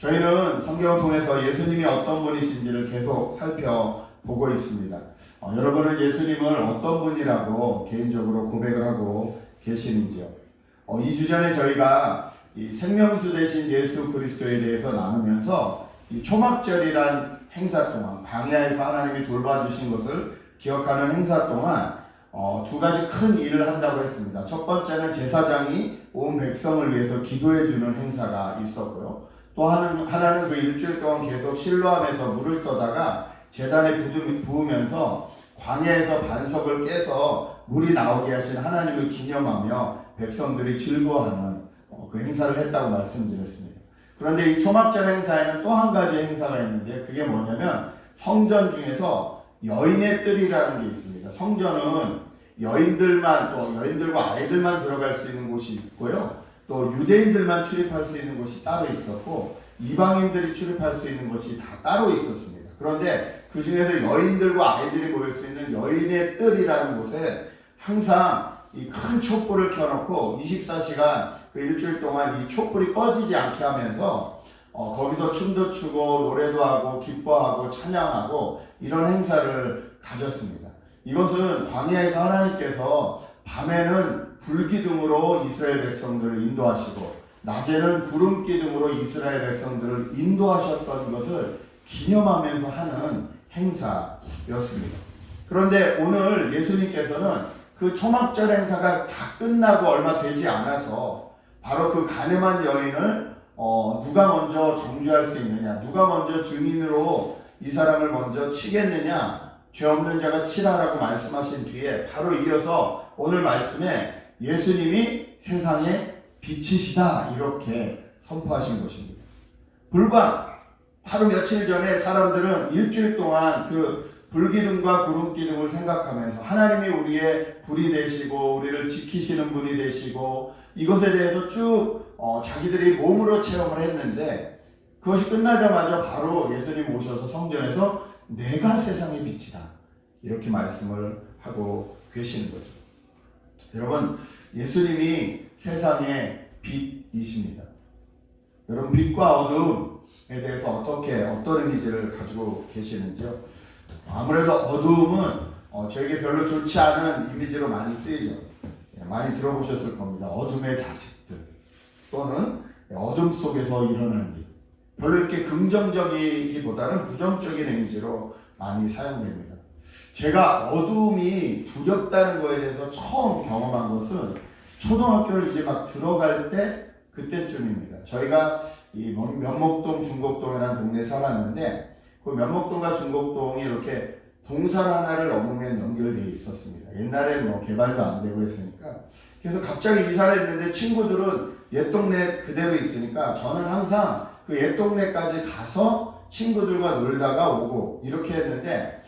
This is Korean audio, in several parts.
저희는 성경을 통해서 예수님이 어떤 분이신지를 계속 살펴보고 있습니다. 여러분은 예수님을 어떤 분이라고 개인적으로 고백을 하고 계시는지요? 2주 전에 저희가 이 생명수 되신 예수 그리스도에 대해서 나누면서 이 초막절이란 행사 동안, 광야에서 하나님이 돌봐주신 것을 기억하는 행사 동안 두 가지 큰 일을 한다고 했습니다. 첫 번째는 제사장이 온 백성을 위해서 기도해주는 행사가 있었고요. 또 하나는 그 일주일 동안 계속 실로암에서 물을 떠다가 제단에 부으면서 광야에서 반석을 깨서 물이 나오게 하신 하나님을 기념하며 백성들이 즐거워하는 그 행사를 했다고 말씀드렸습니다. 그런데 이 초막절 행사에는 또 한 가지 행사가 있는데 그게 뭐냐면 성전 중에서 여인의 뜰이라는 게 있습니다. 성전은 여인들과 아이들만 들어갈 수 있는 곳이 있고요. 또 유대인들만 출입할 수 있는 곳이 따로 있었고 이방인들이 출입할 수 있는 곳이 다 따로 있었습니다. 그런데 그 중에서 여인들과 아이들이 모일 수 있는 여인의 뜰이라는 곳에 항상 이 큰 촛불을 켜놓고 24시간 그 일주일 동안 이 촛불이 꺼지지 않게 하면서 거기서 춤도 추고 노래도 하고 기뻐하고 찬양하고 이런 행사를 가졌습니다. 이것은 광야에서 하나님께서 밤에는 불기둥으로 이스라엘 백성들을 인도하시고 낮에는 구름 기둥으로 이스라엘 백성들을 인도하셨던 것을 기념하면서 하는 행사였습니다. 그런데 오늘 예수님께서는 그 초막절 행사가 다 끝나고 얼마 되지 않아서 바로 그 가늠한 여인을 누가 먼저 정죄할 수 있느냐, 누가 먼저 증인으로 이 사람을 먼저 치겠느냐, 죄 없는 자가 치라라고 말씀하신 뒤에 바로 이어서 오늘 말씀에 예수님이 세상의 빛이시다 이렇게 선포하신 것입니다. 불과 하루 며칠 전에 사람들은 일주일 동안 그 불기둥과 구름기둥을 생각하면서 하나님이 우리의 불이 되시고 우리를 지키시는 분이 되시고 이것에 대해서 쭉 자기들이 몸으로 체험을 했는데 그것이 끝나자마자 바로 예수님 오셔서 성전에서 내가 세상의 빛이다 이렇게 말씀을 하고 계시는 거죠. 여러분, 예수님이 세상의 빛이십니다. 여러분, 빛과 어둠에 대해서 어떤 이미지를 가지고 계시는지요? 아무래도 어두움은 저에게 별로 좋지 않은 이미지로 많이 쓰이죠. 많이 들어보셨을 겁니다. 어둠의 자식들 또는 어둠 속에서 일어난 일. 별로 이렇게 긍정적이기보다는 부정적인 이미지로 많이 사용됩니다. 제가 어둠이 두렵다는 거에 대해서 처음 경험한 것은 초등학교를 이제 막 들어갈 때 그때쯤입니다. 저희가 이 면목동, 중곡동이라는 동네에 살았는데 그 면목동과 중곡동이 이렇게 동산 하나를 넘으면 연결되어 있었습니다. 옛날에는 뭐 개발도 안 되고 했으니까. 그래서 갑자기 이사를 했는데 친구들은 옛 동네 그대로 있으니까 저는 항상 그 옛 동네까지 가서 친구들과 놀다가 오고 이렇게 했는데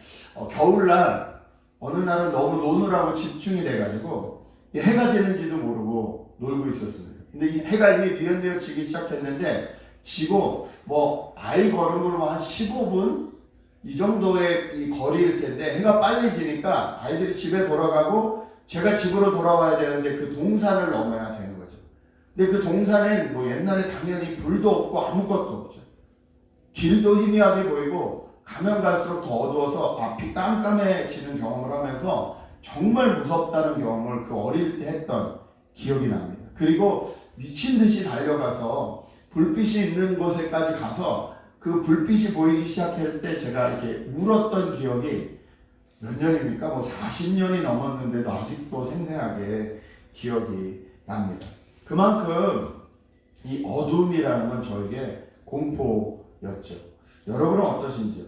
겨울날 어느 날은 너무 노느라고 집중이 돼가지고 해가 지는지도 모르고 놀고 있었습니다. 근데 이 해가 이미 뉘엿뉘엿 지기 시작했는데 지고 뭐 아이 걸음으로 한 15분 이 정도의 이 거리일 텐데 해가 빨리 지니까 아이들이 집에 돌아가고 제가 집으로 돌아와야 되는데 그 동산을 넘어야 되는 거죠. 근데 그 동산엔 뭐 옛날에 당연히 불도 없고 아무것도 없죠. 길도 희미하게 보이고 가면 갈수록 더 어두워서 앞이 깜깜해지는 경험을 하면서 정말 무섭다는 경험을 그 어릴 때 했던 기억이 납니다. 그리고 미친 듯이 달려가서 불빛이 있는 곳에까지 가서 그 불빛이 보이기 시작할 때 제가 이렇게 울었던 기억이 몇 년입니까? 뭐 40년이 넘었는데도 아직도 생생하게 기억이 납니다. 그만큼 이 어둠이라는 건 저에게 공포였죠. 여러분은 어떠신지요?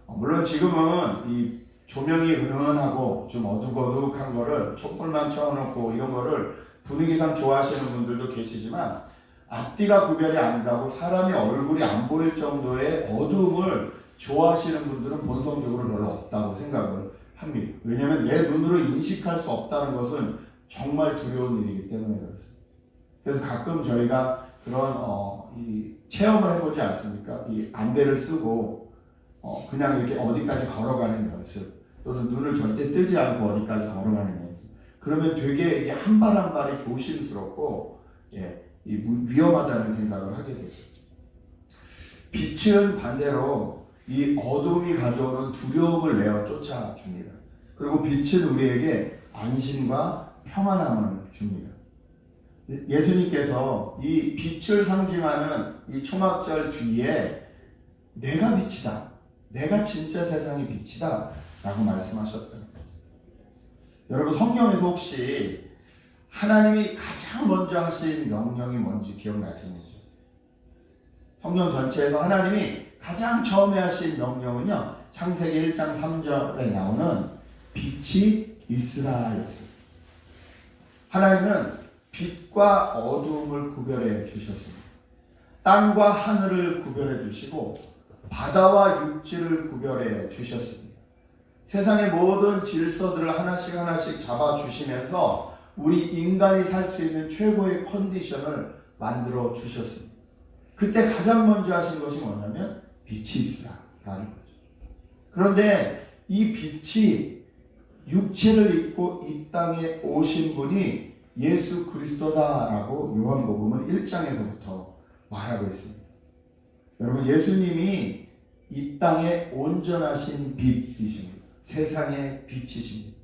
물론 지금은 이 조명이 은은하고 좀 어둑어둑한 거를 촛불만 켜놓고 이런 거를 분위기상 좋아하시는 분들도 계시지만 앞뒤가 구별이 안 가고 사람의 얼굴이 안 보일 정도의 어두움을 좋아하시는 분들은 본성적으로 별로 없다고 생각을 합니다. 왜냐하면 내 눈으로 인식할 수 없다는 것은 정말 두려운 일이기 때문에 그렇습니다. 그래서 가끔 저희가 그런 이 체험을 해보지 않습니까? 이 안대를 쓰고 그냥 이렇게 어디까지 걸어가는 연습 또는 눈을 절대 뜨지 않고 어디까지 걸어가는 연습. 그러면 되게 이게 한 발 한 발이 조심스럽고 위험하다는 생각을 하게 되죠. 빛은 반대로 이 어둠이 가져오는 두려움을 내어 쫓아줍니다. 그리고 빛은 우리에게 안심과 평안함을 줍니다. 예수님께서 이 빛을 상징하는 이 초막절 뒤에 내가 빛이다, 내가 진짜 세상의 빛이다 라고 말씀하셨다. 여러분, 성경에서 혹시 하나님이 가장 먼저 하신 명령이 뭔지 기억나시는지? 성경 전체에서 하나님이 가장 처음에 하신 명령은요, 창세기 1장 3절에 나오는 빛이 있으라였어요. 하나님은 빛과 어두움을 구별해 주셨습니다. 땅과 하늘을 구별해 주시고 바다와 육지를 구별해 주셨습니다. 세상의 모든 질서들을 하나씩 하나씩 잡아주시면서 우리 인간이 살 수 있는 최고의 컨디션을 만들어 주셨습니다. 그때 가장 먼저 하신 것이 뭐냐면 빛이 있으라라는 거죠. 그런데 이 빛이 육체를 입고 이 땅에 오신 분이 예수 그리스도다라고 요한복음은 1장에서부터 말하고 있습니다. 여러분, 예수님이 이 땅에 온전하신 빛이십니다. 세상의 빛이십니다.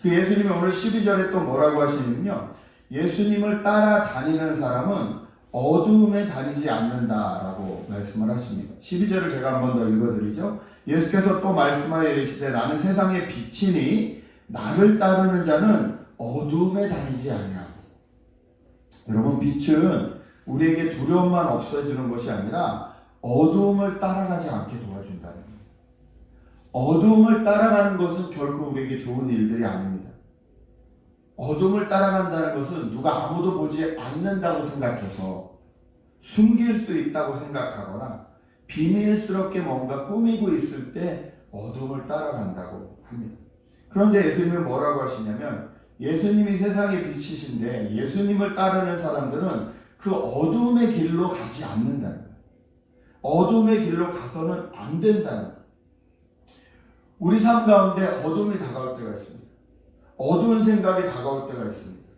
그 예수님이 오늘 12절에 또 뭐라고 하시냐면요, 예수님을 따라다니는 사람은 어두움에 다니지 않는다라고 말씀을 하십니다. 12절을 제가 한 번 더 읽어드리죠. 예수께서 또 말씀하여 이르시되 나는 세상의 빛이니 나를 따르는 자는 어두움에 다니지 아니하고. 여러분, 빛은 우리에게 두려움만 없어지는 것이 아니라 어두움을 따라가지 않게 도와준다는 거예요. 어두움을 따라가는 것은 결코 우리에게 좋은 일들이 아닙니다. 어둠을 따라간다는 것은 누가 아무도 보지 않는다고 생각해서 숨길 수 있다고 생각하거나 비밀스럽게 뭔가 꾸미고 있을 때 어둠을 따라간다고 합니다. 그런데 예수님은 뭐라고 하시냐면, 예수님이 세상의 빛이신데 예수님을 따르는 사람들은 그 어둠의 길로 가지 않는다는 거예요. 어둠의 길로 가서는 안 된다는 거예요. 우리 삶 가운데 어둠이 다가올 때가 있습니다. 어두운 생각이 다가올 때가 있습니다.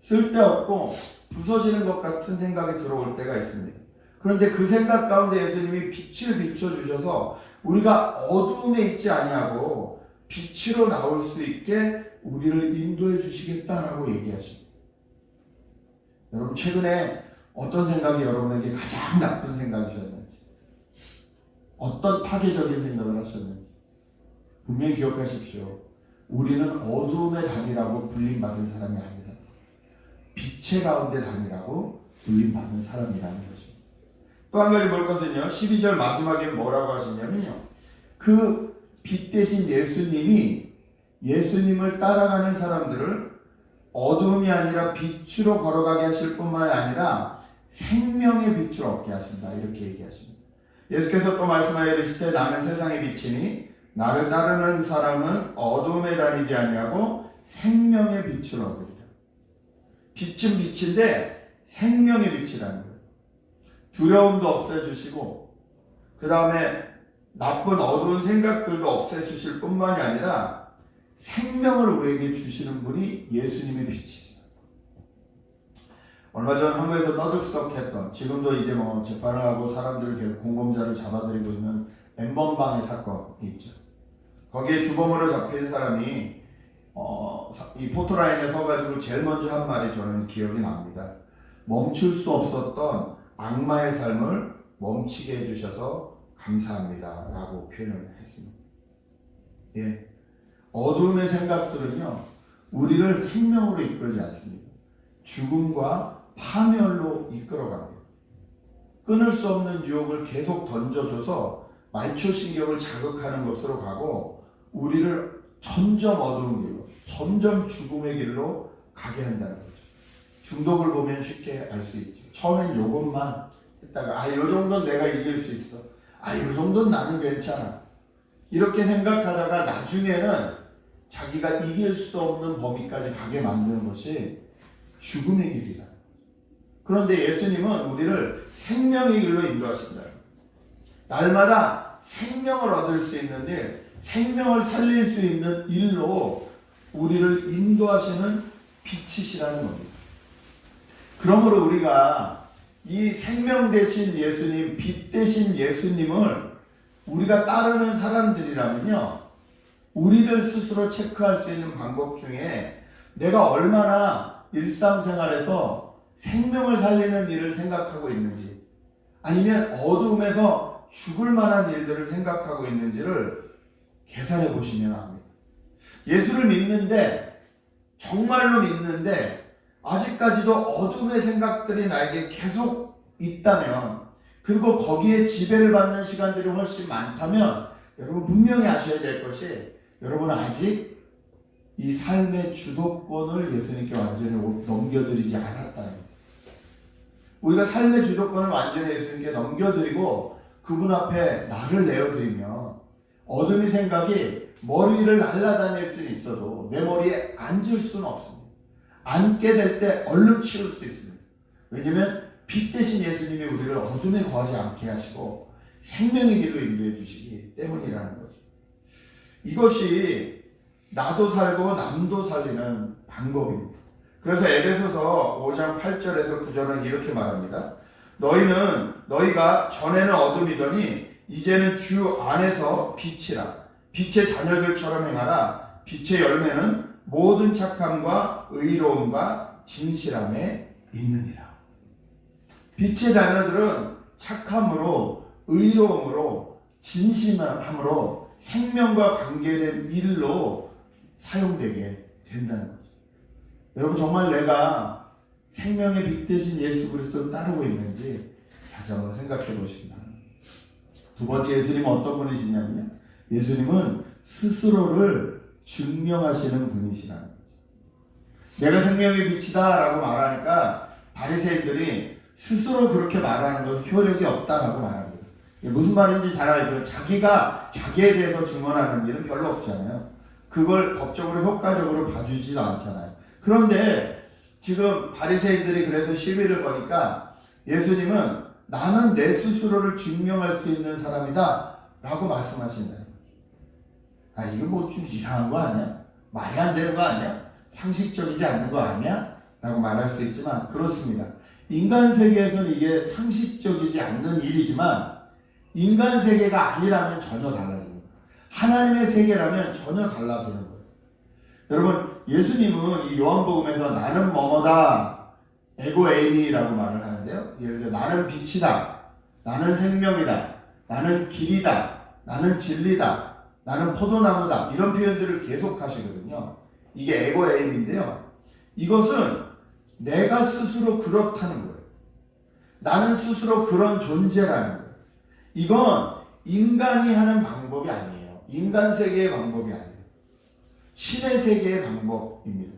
쓸데없고 부서지는 것 같은 생각이 들어올 때가 있습니다. 그런데 그 생각 가운데 예수님이 빛을 비춰주셔서 우리가 어두움에 있지 아니하고 빛으로 나올 수 있게 우리를 인도해 주시겠다라고 얘기하십니다. 여러분, 최근에 어떤 생각이 여러분에게 가장 나쁜 생각이셨는지, 어떤 파괴적인 생각을 하셨는지 분명히 기억하십시오. 우리는 어두움에 다니라고 불림받은 사람이 아니라 빛의 가운데 다니라고 불림받은 사람이라는 것입니다. 또 한 가지 볼 것은요, 12절 마지막에 뭐라고 하시냐면요, 그 빛 대신 예수님을 따라가는 사람들을 어두움이 아니라 빛으로 걸어가게 하실 뿐만 아니라 생명의 빛을 얻게 하신다, 이렇게 얘기하십니다. 예수께서 또 말씀하여 이르시되 나는 세상의 빛이니 나를 따르는 사람은 어두움에 다니지 아니하고 생명의 빛을 얻으리라. 빛은 빛인데 생명의 빛이라는 거예요. 두려움도 없애주시고 그 다음에 나쁜 어두운 생각들도 없애주실 뿐만이 아니라 생명을 우리에게 주시는 분이 예수님의 빛이죠. 얼마 전 한국에서 떠들썩했던, 지금도 이제 뭐 재판을 하고 사람들을 계속 공범자를 잡아들이고 있는 엠번방의 사건이 있죠. 거기에 주범으로 잡힌 사람이 이 포토라인에 서가지고 제일 먼저 한 말이 저는 기억이 납니다. 멈출 수 없었던 악마의 삶을 멈추게 해주셔서 감사합니다 라고 표현을 했습니다. 예. 어두움의 생각들은요, 우리를 생명으로 이끌지 않습니다. 죽음과 파멸로 이끌어갑니다. 끊을 수 없는 유혹을 계속 던져줘서 말초신경을 자극하는 것으로 가고 우리를 점점 어두운 길로, 점점 죽음의 길로 가게 한다는 거죠. 중독을 보면 쉽게 알 수 있죠. 처음엔 요것만 했다가 요 정도는 내가 이길 수 있어. 요 정도는 나는 괜찮아. 이렇게 생각하다가 나중에는 자기가 이길 수 없는 범위까지 가게 만드는 것이 죽음의 길이라. 그런데 예수님은 우리를 생명의 길로 인도하신다. 날마다 생명을 얻을 수 있는 일, 생명을 살릴 수 있는 일로 우리를 인도하시는 빛이시라는 겁니다. 그러므로 우리가 이 생명 대신 예수님, 빛 대신 예수님을 우리가 따르는 사람들이라면요, 우리를 스스로 체크할 수 있는 방법 중에 내가 얼마나 일상생활에서 생명을 살리는 일을 생각하고 있는지, 아니면 어두움에서 죽을 만한 일들을 생각하고 있는지를 계산해 보시면 합니다. 예수를 믿는데, 정말로 믿는데 아직까지도 어둠의 생각들이 나에게 계속 있다면, 그리고 거기에 지배를 받는 시간들이 훨씬 많다면, 여러분 분명히 아셔야 될 것이, 여러분 아직 이 삶의 주도권을 예수님께 완전히 넘겨드리지 않았다는 거예요. 우리가 삶의 주도권을 완전히 예수님께 넘겨드리고 그분 앞에 나를 내어드리면 어둠의 생각이 머리 위를 날아다닐 수는 있어도 내 머리에 앉을 수는 없습니다. 앉게 될 때 얼른 치울 수 있습니다. 왜냐하면 빛 대신 예수님이 우리를 어둠에 거하지 않게 하시고 생명의 길로 인도해 주시기 때문이라는 거죠. 이것이 나도 살고 남도 살리는 방법입니다. 그래서 에베소서 5장 8절에서 9절은 이렇게 말합니다. 너희가 전에는 어둠이더니 이제는 주 안에서 빛이라. 빛의 자녀들처럼 행하라. 빛의 열매는 모든 착함과 의로움과 진실함에 있느니라. 빛의 자녀들은 착함으로, 의로움으로, 진실함으로 생명과 관계된 일로 사용되게 된다는 거죠. 여러분 정말 내가 생명의 빛 대신 예수 그리스도를 따르고 있는지 다시 한번 생각해 보시기 바랍니다. 두 번째, 예수님은 어떤 분이시냐면요, 예수님은 스스로를 증명하시는 분이시라는 거죠. 내가 생명의 빛이다 라고 말하니까 바리새인들이 스스로 그렇게 말하는 건 효력이 없다라고 말합니다. 무슨 말인지 잘 알죠. 자기가 자기에 대해서 증언하는 일은 별로 없잖아요. 그걸 법적으로 효과적으로 봐주지도 않잖아요. 그런데 지금 바리새인들이 그래서 시비를 거니까 예수님은 나는 내 스스로를 증명할 수 있는 사람이다 라고 말씀하신다. 아, 이거 뭐 좀 이상한 거 아니야? 말이 안 되는 거 아니야? 상식적이지 않는 거 아니야? 라고 말할 수 있지만 그렇습니다. 인간 세계에서는 이게 상식적이지 않는 일이지만 인간 세계가 아니라면 전혀 달라집니다. 하나님의 세계라면 전혀 달라지는 거예요. 여러분, 예수님은 이 요한복음에서 나는 뭐뭐다, 에고에이미라고 말을 하는데요. 예를 들어 나는 빛이다, 나는 생명이다, 나는 길이다, 나는 진리다, 나는 포도나무다, 이런 표현들을 계속 하시거든요. 이게 에고에이미인데요. 이것은 내가 스스로 그렇다는 거예요. 나는 스스로 그런 존재라는 거예요. 이건 인간이 하는 방법이 아니에요. 인간 세계의 방법이 아니에요. 신의 세계의 방법입니다.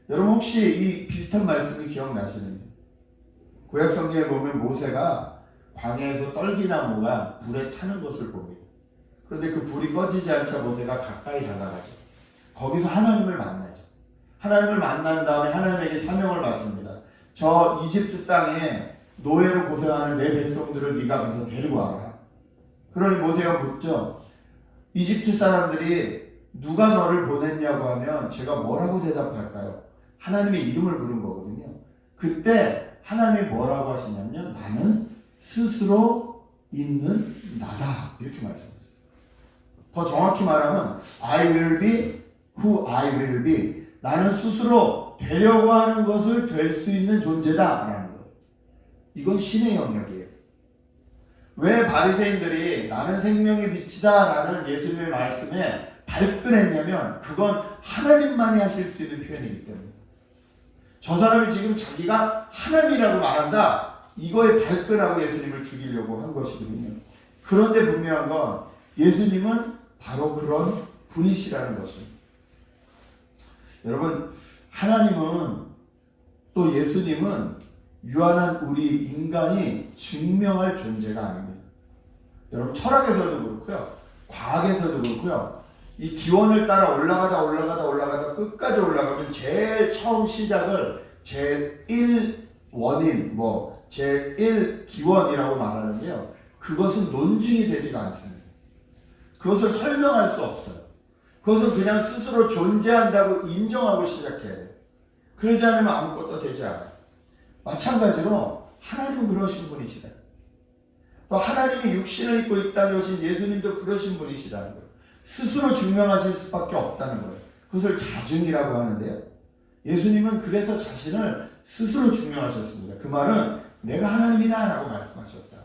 여러분 혹시 이 비슷한 말씀이 기억나시는지? 구약 성경에 보면 모세가 광야에서 떨기나무가 불에 타는 것을 봅니다. 그런데 그 불이 꺼지지 않자 모세가 가까이 다가가죠. 거기서 하나님을 만나죠. 하나님을 만난 다음에 하나님에게 사명을 받습니다. 저 이집트 땅에 노예로 고생하는 내 백성들을 네가 가서 데리고 와라. 그러니 모세가 묻죠. 이집트 사람들이 누가 너를 보냈냐고 하면 제가 뭐라고 대답할까요? 하나님의 이름을 부른 거거든요. 그때 하나님이 뭐라고 하시냐면 나는 스스로 있는 나다 이렇게 말씀하셨어요. 더 정확히 말하면 I will be who I will be. 나는 스스로 되려고 하는 것을 될 수 있는 존재다 라는 거예요. 이건 신의 영역이에요. 왜 바리새인들이 나는 생명의 빛이다 라는 예수님의 말씀에 발끈했냐면 그건 하나님만이 하실 수 있는 표현이기 때문에. 저 사람이 지금 자기가 하나님이라고 말한다, 이거에 발끈하고 예수님을 죽이려고 한 것이거든요. 그런데 분명한 건 예수님은 바로 그런 분이시라는 것입니다. 여러분, 하나님은 또 예수님은 유한한 우리 인간이 증명할 존재가 아닙니다. 여러분, 철학에서도 그렇고요, 과학에서도 그렇고요, 이 기원을 따라 올라가다 끝까지 올라가면 제일 처음 시작을 제1원인, 제1기원이라고 말하는데요. 그것은 논증이 되지가 않습니다. 그것을 설명할 수 없어요. 그것은 그냥 스스로 존재한다고 인정하고 시작해야 돼요. 그러지 않으면 아무것도 되지 않아요. 마찬가지로 하나님은 그러신 분이시다. 또 하나님이 육신을 입고 이 땅에 오신 예수님도 그러신 분이시라는 거예요. 스스로 증명하실 수밖에 없다는 거예요. 그것을 자증이라고 하는데요. 예수님은 그래서 자신을 스스로 증명하셨습니다. 그 말은 내가 하나님이다 라고 말씀하셨다.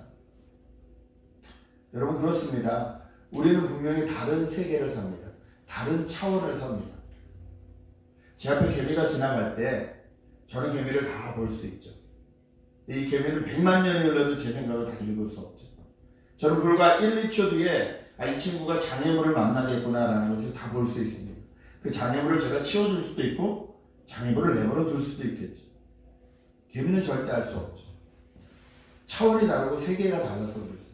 여러분 그렇습니다. 우리는 분명히 다른 세계를 삽니다. 다른 차원을 삽니다. 제 앞에 개미가 지나갈 때 저는 개미를 다 볼 수 있죠. 이 개미는 100만 년이 흘러도 제 생각을 다 읽을 수 없죠. 저는 불과 1, 2초 뒤에 이 친구가 장애물을 만나겠구나라는 것을 다 볼 수 있습니다. 그 장애물을 제가 치워줄 수도 있고 장애물을 내버려 둘 수도 있겠죠. 개미는 절대 알 수 없죠. 차원이 다르고 세계가 달라서 그렇습니다.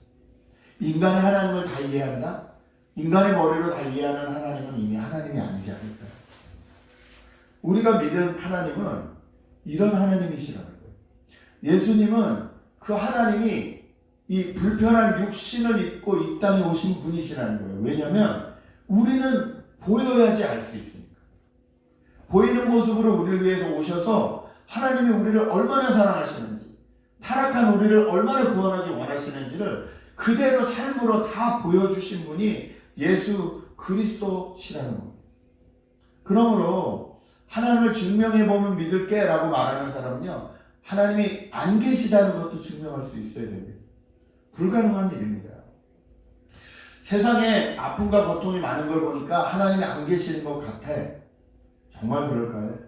인간의 하나님을 다 이해한다? 인간의 머리로 다 이해하는 하나님은 이미 하나님이 아니지 않을까요? 우리가 믿은 하나님은 이런 하나님이시라는 거예요. 예수님은 그 하나님이 이 불편한 육신을 입고 이 땅에 오신 분이시라는 거예요. 왜냐하면 우리는 보여야지 알 수 있으니까. 보이는 모습으로 우리를 위해서 오셔서 하나님이 우리를 얼마나 사랑하시는지, 타락한 우리를 얼마나 구원하기 원하시는지를 그대로 삶으로 다 보여주신 분이 예수 그리스도시라는 겁니다. 그러므로 하나님을 증명해보면 믿을게 라고 말하는 사람은요, 하나님이 안 계시다는 것도 증명할 수 있어야 됩니다. 불가능한 일입니다. 세상에 아픔과 고통이 많은 걸 보니까 하나님이 안 계시는 것 같아. 정말 그럴까요?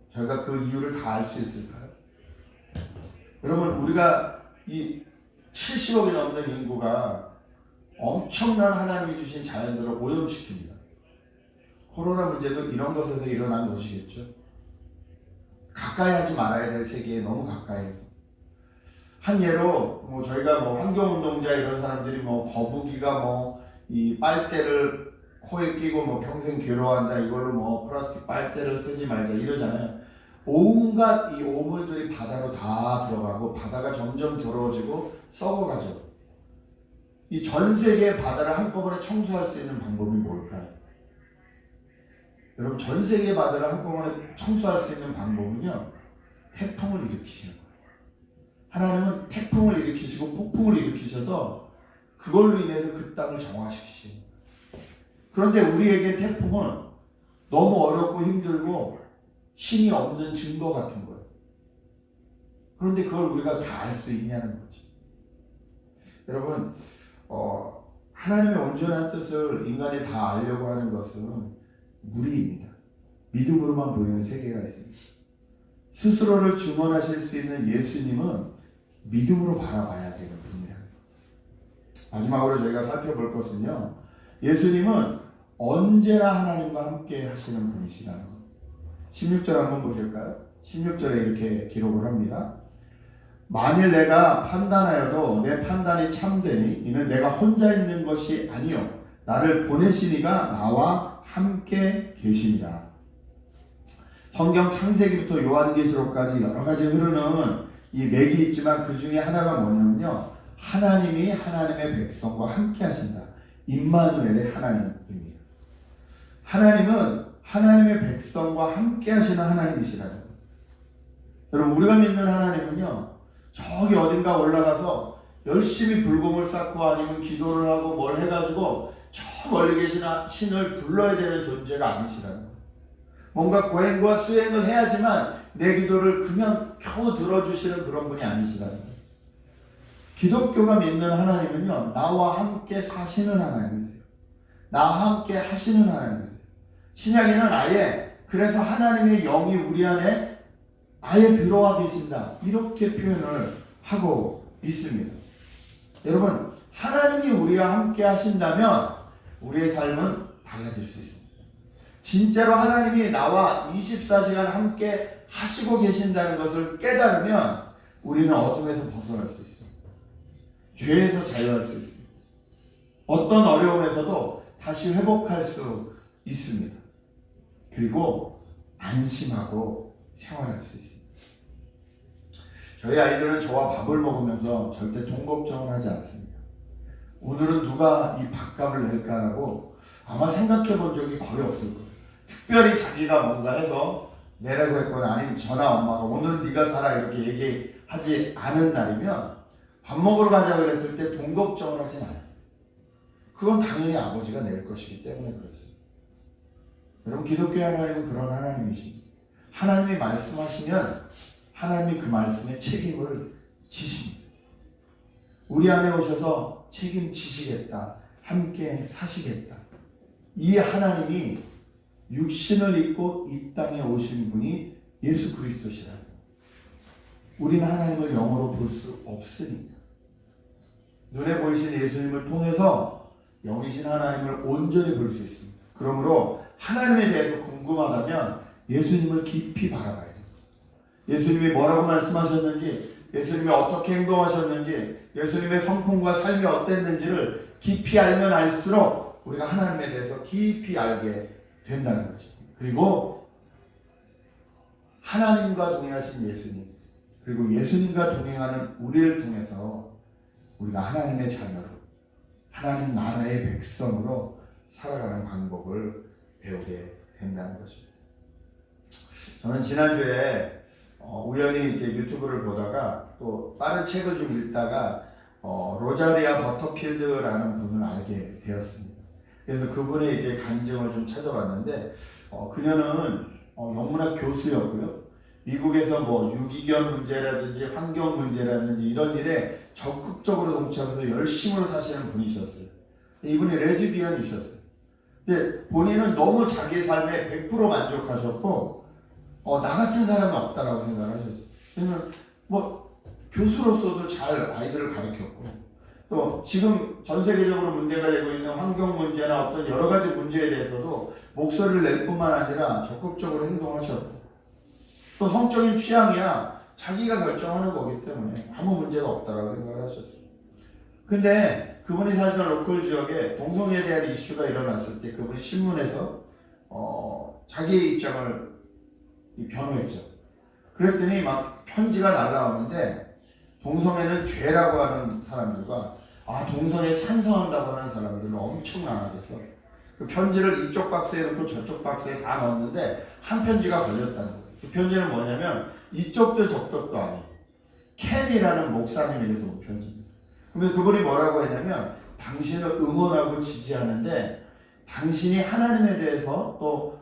저희가 그 이유를 다 알 수 있을까요? 여러분, 우리가 이 70억이 넘는 인구가 엄청난 하나님이 주신 자연들을 오염시킵니다. 코로나 문제도 이런 것에서 일어난 것이겠죠. 가까이 하지 말아야 될 세계에 너무 가까이해서. 한 예로 저희가 환경운동자 이런 사람들이 거북이가 이 빨대를 코에 끼고 평생 괴로워한다, 이걸로 플라스틱 빨대를 쓰지 말자 이러잖아요. 온갖 이 오물들이 바다로 다 들어가고 바다가 점점 더러워지고 썩어가죠. 이 전 세계의 바다를 한꺼번에 청소할 수 있는 방법이 뭘까요? 여러분, 전 세계의 바다를 한꺼번에 청소할 수 있는 방법은요, 태풍을 일으키시는 거예요. 하나님은 태풍을 일으키시고 폭풍을 일으키셔서 그걸로 인해서 그 땅을 정화시키시는 거예요. 그런데 우리에겐 태풍은 너무 어렵고 힘들고 신이 없는 증거 같은 거예요. 그런데 그걸 우리가 다 알 수 있냐는 거죠. 여러분, 하나님의 온전한 뜻을 인간이 다 알려고 하는 것은 무리입니다. 믿음으로만 보이는 세계가 있습니다. 스스로를 증언하실 수 있는 예수님은 믿음으로 바라봐야 되는 분이라는 것. 마지막으로 저희가 살펴볼 것은요, 예수님은 언제나 하나님과 함께 하시는 분이시라는 것. 16절 한번 보실까요? 16절에 이렇게 기록을 합니다. 만일 내가 판단하여도 내 판단이 참되니 이는 내가 혼자 있는 것이 아니요 나를 보내신 이가 나와 함께 계심이라. 성경 창세기부터 요한계시록까지 여러 가지 흐르는 이 맥이 있지만 그 중에 하나가 뭐냐면요, 하나님이 하나님의 백성과 함께 하신다. 임마누엘의 하나님입니다. 하나님은 하나님의 백성과 함께 하시는 하나님이시라는 거예요. 여러분, 우리가 믿는 하나님은요, 저기 어딘가 올라가서 열심히 불공을 쌓고 아니면 기도를 하고 뭘 해가지고 저 멀리 계신 신을 불러야 되는 존재가 아니시라는 거예요. 뭔가 고행과 수행을 해야지만 내 기도를 그냥 겨우 들어주시는 그런 분이 아니시라는 거예요. 기독교가 믿는 하나님은요, 나와 함께 사시는 하나님이세요. 나와 함께 하시는 하나님이세요. 신약에는 아예 그래서 하나님의 영이 우리 안에 아예 들어와 계신다, 이렇게 표현을 하고 있습니다. 여러분, 하나님이 우리와 함께 하신다면 우리의 삶은 달라질 수 있습니다. 진짜로 하나님이 나와 24시간 함께 하시고 계신다는 것을 깨달으면 우리는 어둠에서 벗어날 수 있습니다. 죄에서 자유할 수 있습니다. 어떤 어려움에서도 다시 회복할 수 있습니다. 그리고 안심하고 생활할 수 있습니다. 저희 아이들은 저와 밥을 먹으면서 절대 돈 걱정을 하지 않습니다. 오늘은 누가 이 밥값을 낼까라고 아마 생각해 본 적이 거의 없을 거예요. 특별히 자기가 뭔가 해서 내라고 했거나 아니면 전화 엄마가 오늘은 네가 사라 이렇게 하지 않은 날이면 밥 먹으러 가자 그랬을 때 돈 걱정을 하진 않아요. 그건 당연히 아버지가 낼 것이기 때문에 그렇습니다. 여러분, 기독교 하나님은 그런 하나님이십니다. 하나님이 말씀하시면 하나님이 그 말씀에 책임을 지십니다. 우리 안에 오셔서 책임지시겠다. 함께 사시겠다. 이 하나님이 육신을 입고 이 땅에 오신 분이 예수 그리스도시라고. 우리는 하나님을 영으로 볼 수 없으니까. 눈에 보이신 예수님을 통해서 영이신 하나님을 온전히 볼 수 있습니다. 그러므로 하나님에 대해서 궁금하다면 예수님을 깊이 바라봐야 됩니다. 예수님이 뭐라고 말씀하셨는지, 예수님이 어떻게 행동하셨는지, 예수님의 성품과 삶이 어땠는지를 깊이 알면 알수록 우리가 하나님에 대해서 깊이 알게 된다는 거죠. 그리고 하나님과 동행하신 예수님, 그리고 예수님과 동행하는 우리를 통해서 우리가 하나님의 자녀로, 하나님 나라의 백성으로 살아가는 방법을 배우게 된다는 것입니다. 저는 지난주에 우연히 이제 유튜브를 보다가 또 다른 책을 좀 읽다가 로자리아 버터필드라는 분을 알게 되었습니다. 그래서 그분의 이제 간증을 좀 찾아봤는데 그녀는 영문학 교수였고요. 미국에서 뭐 유기견 문제라든지 환경 문제라든지 이런 일에 적극적으로 동참해서 열심으로 사시는 분이셨어요. 이분이 레즈비언이셨어요. 근데 본인은 너무 자기의 삶에 100% 만족하셨고 나 같은 사람은 없다라고 생각을 하셨어요. 왜냐면 뭐 교수로서도 잘 아이들을 가르쳤고 또 지금 전 세계적으로 문제가 되고 있는 환경 문제나 어떤 여러 가지 문제에 대해서도 목소리를 낼 뿐만 아니라 적극적으로 행동하셨고 또 성적인 취향이야 자기가 결정하는 거기 때문에 아무 문제가 없다라고 생각을 하셨어요. 근데 그분이 사시는 로컬 지역에 동성애에 대한 이슈가 일어났을 때 그분이 신문에서 자기의 입장을 변호했죠. 그랬더니 막 편지가 날라오는데 동성애는 죄라고 하는 사람들과 동성애에 찬성한다고 하는 사람들은 엄청 많아져서 그 편지를 이쪽 박스에 넣고 저쪽 박스에 다 넣었는데 한 편지가 걸렸다는 거예요. 그 편지는 뭐냐면 이쪽도 저쪽도 아니에요. 켄이라는 목사님에게서 온 편지입니다. 그러면 그분이 뭐라고 했냐면 당신을 응원하고 지지하는데 당신이 하나님에 대해서 또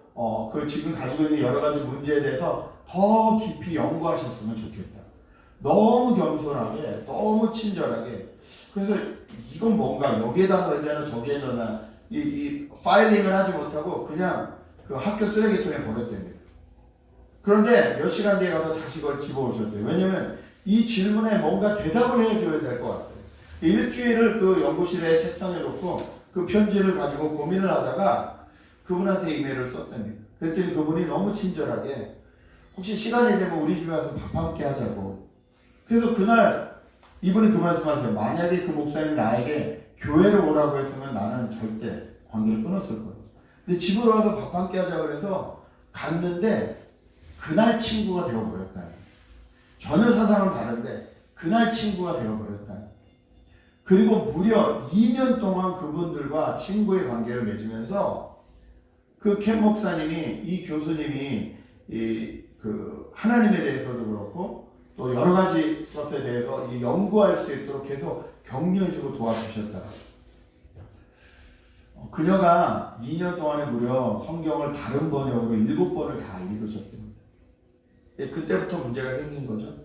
그 지금 가지고 있는 여러 가지 문제에 대해서 더 깊이 연구하셨으면 좋겠다. 너무 겸손하게, 너무 친절하게. 그래서 이건 뭔가 여기에다 넣어야 되나 저기에 넣나 이 파일링을 하지 못하고 그냥 그 학교 쓰레기통에 버렸답니다. 그런데 몇 시간 뒤에 가서 다시 그걸 집어오셨대요. 왜냐면 이 질문에 뭔가 대답을 해줘야 될 것 같아요. 일주일을 그 연구실에 책상에 놓고 그 편지를 가지고 고민을 하다가 그분한테 이메일을 썼답니다. 그랬더니 그분이 너무 친절하게 혹시 시간이 되면 우리 집에 와서 밥 함께 하자고. 그래서 그날 이분이 그 말씀하세요. 만약에 그 목사님이 나에게 교회로 오라고 했으면 나는 절대 관계를 끊었을 거예요. 근데 집으로 와서 밥 함께 하자고 해서 갔는데 그날 친구가 되어버렸다는. 전혀 사상은 다른데 그날 친구가 되어버렸다는. 그리고 무려 2년 동안 그분들과 친구의 관계를 맺으면서 그 켄 목사님이 이 교수님이 그 하나님에 대해서도 그렇고 또 여러 가지 것에 대해서 연구할 수 있도록 계속 격려해주고 도와주셨다. 그녀가 2년 동안에 무려 성경을 다른 번역으로 7번을 다 읽으셨답니다. 그때부터 문제가 생긴 거죠.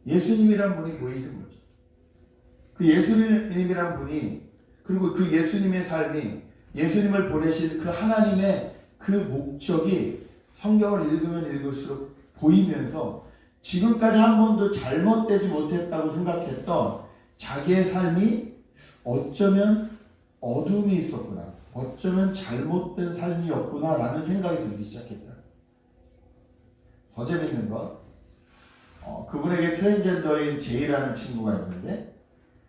예수님이란 분이 보이는 거죠. 그 예수님이란 분이 그리고 그 예수님의 삶이 예수님을 보내신 그 하나님의 그 목적이 성경을 읽으면 읽을수록 보이면서 지금까지 한 번도 잘못되지 못했다고 생각했던 자기의 삶이 어쩌면 어둠이 있었구나, 어쩌면 잘못된 삶이었구나 라는 생각이 들기 시작했다. 더 재밌는 건 그분에게 트랜스젠더인 제이라는 친구가 있는데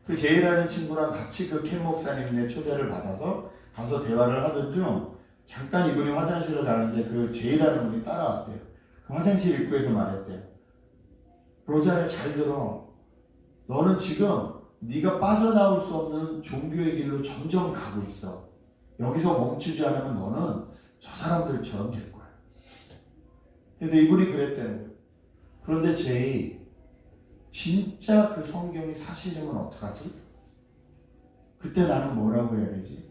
그 제이라는 친구랑 같이 그 켄 목사님의 초대를 받아서 가서 대화를 하던 중 잠깐 이분이 화장실을 가는데 그 제이라는 분이 따라왔대요. 그 화장실 입구에서 말했대요. 로자리아 잘 들어. 너는 지금 네가 빠져나올 수 없는 종교의 길로 점점 가고 있어. 여기서 멈추지 않으면 너는 저 사람들처럼 될 거야. 그래서 이분이 그랬대요. 그런데 제이, 진짜 그 성경이 사실이면 어떡하지? 그때 나는 뭐라고 해야 되지?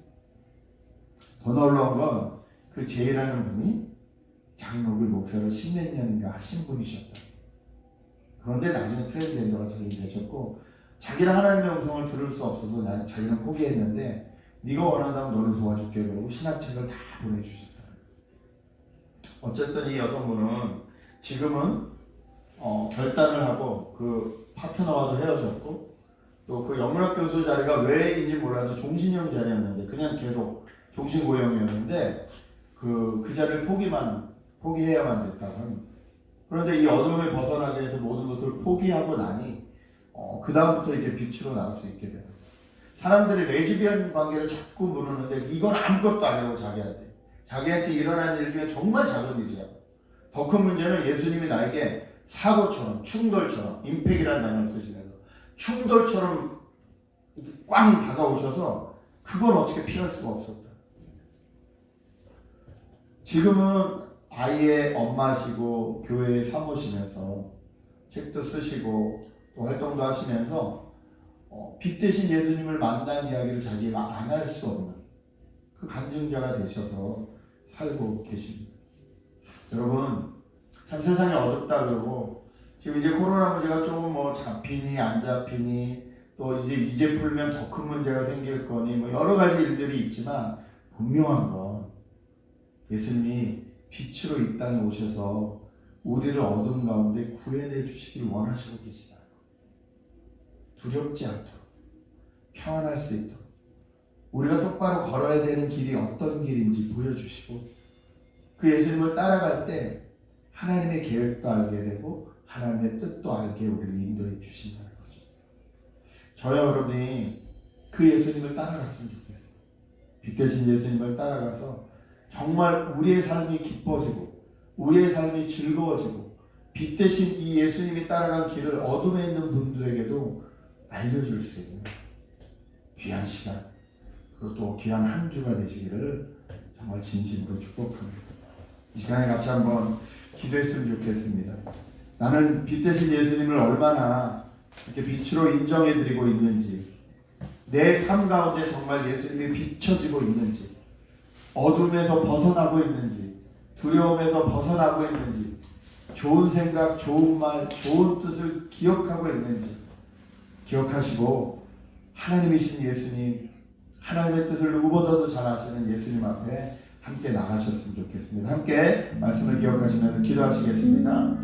더 놀라운 건 그 제이라는 분이 장로교 목사를 10몇 년인가 하신 분이셨다. 그런데 나중에 트랜스젠더가 되셨고 자기는 하나님의 음성을 들을 수 없어서 자기는 포기했는데 네가 원한다면 너를 도와줄게 그러고 신학책을 다 보내주셨다. 어쨌든 이 여성분은 지금은 결단을 하고 그 파트너와도 헤어졌고 또 그 영문학 교수 자리가 왜인지 몰라도 종신형 자리였는데 그냥 계속 종신고용이었는데 그 자리를 포기해야만 됐다고 합니다. 그런데 이 어둠을 벗어나기 위해서 모든 것을 포기하고 나니 그 다음부터 이제 빛으로 나올 수 있게 돼요. 사람들이 레즈비언 관계를 자꾸 물으는데 이건 아무것도 아니고 자기한테 일어난 일 중에 정말 작은 일이야. 더 큰 문제는 예수님이 나에게 사고처럼 충돌처럼 임팩이라는 단어를 쓰시면서 충돌처럼 꽝 다가오셔서 그걸 어떻게 피할 수가 없었다. 지금은 아이의 엄마시고 교회에 사모시면서 책도 쓰시고 또 활동도 하시면서 빛 대신 예수님을 만난 이야기를 자기가 안 할 수 없는 그 간증자가 되셔서 살고 계십니다. 여러분 참 세상이 어둡다 그러고 지금 이제 코로나 문제가 조금 뭐 잡히니 안 잡히니 또 이제 풀면 더 큰 문제가 생길 거니 뭐 여러 가지 일들이 있지만 분명한 건 예수님이 빛으로 이 땅에 오셔서 우리를 어둠 가운데 구해내 주시길 원하시고 계시다. 두렵지 않도록 평안할 수 있도록 우리가 똑바로 걸어야 되는 길이 어떤 길인지 보여주시고 그 예수님을 따라갈 때 하나님의 계획도 알게 되고 하나님의 뜻도 알게 우리를 인도해 주신다는 거죠. 저와 여러분이 그 예수님을 따라갔으면 좋겠어요. 빛 대신 예수님을 따라가서 정말 우리의 삶이 기뻐지고 우리의 삶이 즐거워지고 빛 대신 이 예수님이 따라간 길을 어둠에 있는 분들에게도 알려줄 수 있는 귀한 시간 그리고 또 귀한 한 주가 되시기를 정말 진심으로 축복합니다. 이 시간에 같이 한번 기도했으면 좋겠습니다. 나는 빛 대신 예수님을 얼마나 이렇게 빛으로 인정해드리고 있는지 내 삶 가운데 정말 예수님이 비춰지고 있는지 어둠에서 벗어나고 있는지 두려움에서 벗어나고 있는지 좋은 생각, 좋은 말, 좋은 뜻을 기억하고 있는지 기억하시고 하나님이신 예수님 하나님의 뜻을 누구보다도 잘 아시는 예수님 앞에 함께 나가셨으면 좋겠습니다. 함께 말씀을 기억하시면서 기도하시겠습니다.